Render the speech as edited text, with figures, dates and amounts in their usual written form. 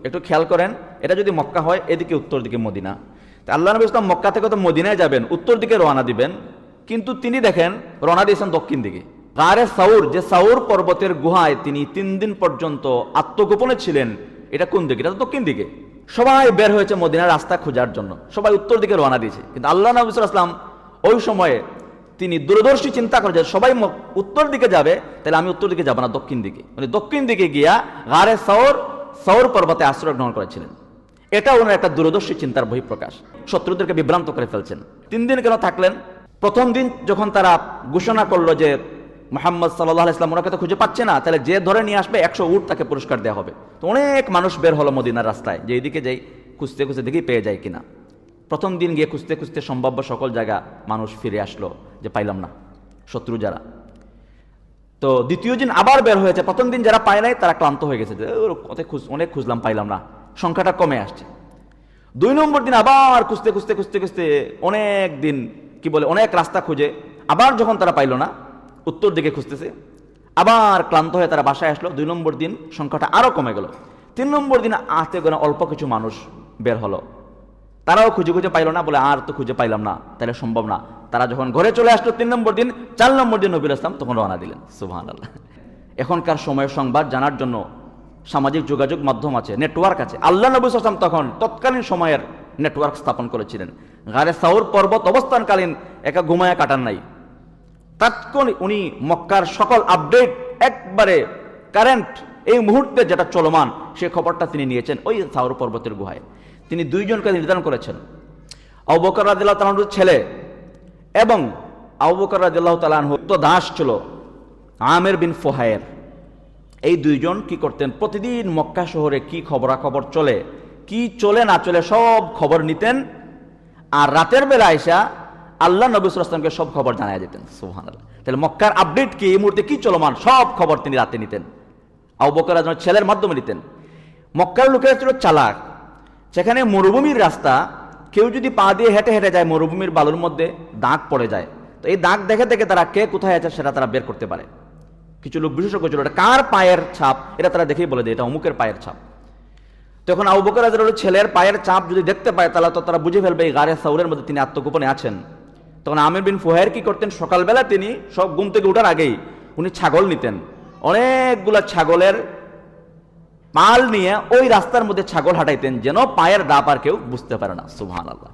একটু খেয়াল করেন, এটা যদি মক্কা হয় এদিকে উত্তর দিকে মদিনা, তা আল্লাহ নবী ইসলাম মক্কা থেকে তো মদিনায় যাবেন, উত্তর দিকে রওনা দিবেন, কিন্তু তিনি দেখেন রওনা দিয়েছেন দক্ষিণ দিকে। গারে সাউর, যে সাউর পর্বতের গুহায় তিনি 3 দিন পর্যন্ত আত্মগোপনে ছিলেন, এটা কোন দিকে? এটা তো দক্ষিণ দিকে। সবাই বের হয়েছে মদিনার রাস্তা খোঁজার জন্য, সবাই উত্তর দিকে রওনা দিয়েছে, কিন্তু আল্লাহ নবী সাল্লাল্লাহু আলাইহি ওয়াসাল্লাম ওই সময়ে তিনি দূরদর্শী চিন্তা করেছেন সবাই উত্তর দিকে যাবে, তাহলে আমি উত্তর দিকে যাবো না, দক্ষিণ দিকে, মানে দক্ষিণ দিকে গিয়া গারে সাউর পর্বতে আশ্রয় গ্রহণ করেছিলেন। এটা ওনার একটা দূরদর্শী চিন্তার বহিঃপ্রকাশ। শত্রুদেরকে বিভ্রান্ত করে ফেলছেন। 3 দিন কেন থাকলেন? প্রথম দিন যখন তারা ঘোষণা করলো যে মুহাম্মদ সাল্লাল্লাহু আলাইহি ওয়াসাল্লাম ওনাকে তো খুঁজে পাচ্ছে না, তাহলে যে ধরে নিয়ে আসবে 100 উট তাকে পুরস্কার দেওয়া হবে। তো অনেক মানুষ বের হলো মদিনার রাস্তায়, যে এইদিকে যাই, খুঁজতে খুঁজতে দেখি পেয়ে যায় কিনা। প্রথম দিন গিয়ে খুঁজতে খুঁজতে সম্ভাব্য সকল জায়গা মানুষ ফিরে আসলো, যে পাইলাম না, শত্রু যারা। তো দ্বিতীয় দিন আবার বের হয়েছে, প্রথম দিন যারা পায় নাই তারা ক্লান্ত হয়ে গেছে, যে অনেক খুঁজলাম পাইলাম না, সংখ্যাটা কমে আসছে। 2 নম্বর দিন আবার খুঁজতে খুঁজতে খুঁজতে খুঁজতে অনেক দিন, কি বলে, অনেক রাস্তা খুঁজে আবার যখন তারা পাইল না, উত্তর দিকে খুঁজতেছে, আবার ক্লান্ত হয়ে তারা বাসায় আসলো। 2 নম্বর দিন সংখ্যাটা আরো কমে গেল। 3 নম্বর দিন আস্তে করে অল্প কিছু মানুষ বের হলো, তারাও খুঁজে খুঁজে পাইল না, বলে আর তো খুঁজে পাইলাম না, তাহলে সম্ভব না। তারা যখন ঘরে চলে আসলো 3 নম্বর দিন, 4 নম্বর দিন নবী ইসলাম তখন রওনা দিলেন। সুবহানাল্লাহ। এখনকার সময়ের সংবাদ জানার জন্য সামাজিক যোগাযোগ মাধ্যম আছে, নেটওয়ার্ক আছে। আল্লাহ নবী সাল্লাল্লাহু আলাইহি ওয়াসাল্লাম তখন তৎকালীন সময়ের নেটওয়ার্ক স্থাপন করেছিলেন। গারে সাউর পর্বত অবস্থানকালীন একা ঘুমায়া কাটান নাই, তাৎক্ষণিক উনি মক্কার সকল আপডেট, একবারে কারেন্ট এই মুহূর্তে যেটা চলমান, সে খবরটা তিনি নিয়েছেন ওই সাউর পর্বতের গুহায়। তিনি 2 জনকে নির্ধারণ করেছেন, আবু বকর রাদিয়াল্লাহু তাআলার ছেলে এবং আবু বকর রাদিয়াল্লাহু তাআলা আনহু তো দাস ছিল আমির বিন ফুহাইর। এই 2 জন কি করতেন? প্রতিদিন মক্কা শহরে কি খবরাখবর চলে, কি চলে না চলে, সব খবর নিতেন। আর রাতের বেলা আইসা আল্লাহ নবী সাল্লাল্লাহু আলাইহি ওয়াসাল্লামকে সব খবর জানায় দিতেন। সুবহানাল্লাহ। তাহলে মক্কার আপডেট কি, এই মুহূর্তে কি চলমান, সব খবর তিনি রাতে নিতেন, আবু বকর রাদিয়াল্লাহু তাআলার ছেলের মাধ্যমে নিতেন। মক্কার লোকেরা ছিল চালাক। সেখানে মরুভূমির রাস্তা, কেউ যদি পা দিয়ে হেঁটে হেঁটে যায়, মরুভূমির বালুর মধ্যে দাগ পড়ে যায়, তো এই দাগ দেখে দেখে তারা কে কোথায় আছে সেটা তারা বের করতে পারে। কিছু লোক বিশেষজ্ঞ ছিল, এটা কার পায়ের ছাপ, এটা তারা দেখেই বলে দেয় এটা অমুকের পায়ের ছাপ। তখন আবু বকর রাদিয়াল্লাহু ছেলের পায়ের ছাপ যদি দেখতে পায়, তাহলে তো তারা বুঝে ফেলবে এই গারে সাউরের মধ্যে তিনি আত্মগোপনে আছেন। তখন আমির বিন ফুহাইর কি করতেন? সকালবেলা তিনি সব ঘুম থেকে ওঠার আগেই উনি ছাগল নিতেন, অনেকগুলা ছাগলের পাল নিয়ে ওই রাস্তার মধ্যে ছাগল হাঁটাইতেন, যেন পায়ের দাপ আর কেউ বুঝতে পারে না। সুবহানাল্লাহ।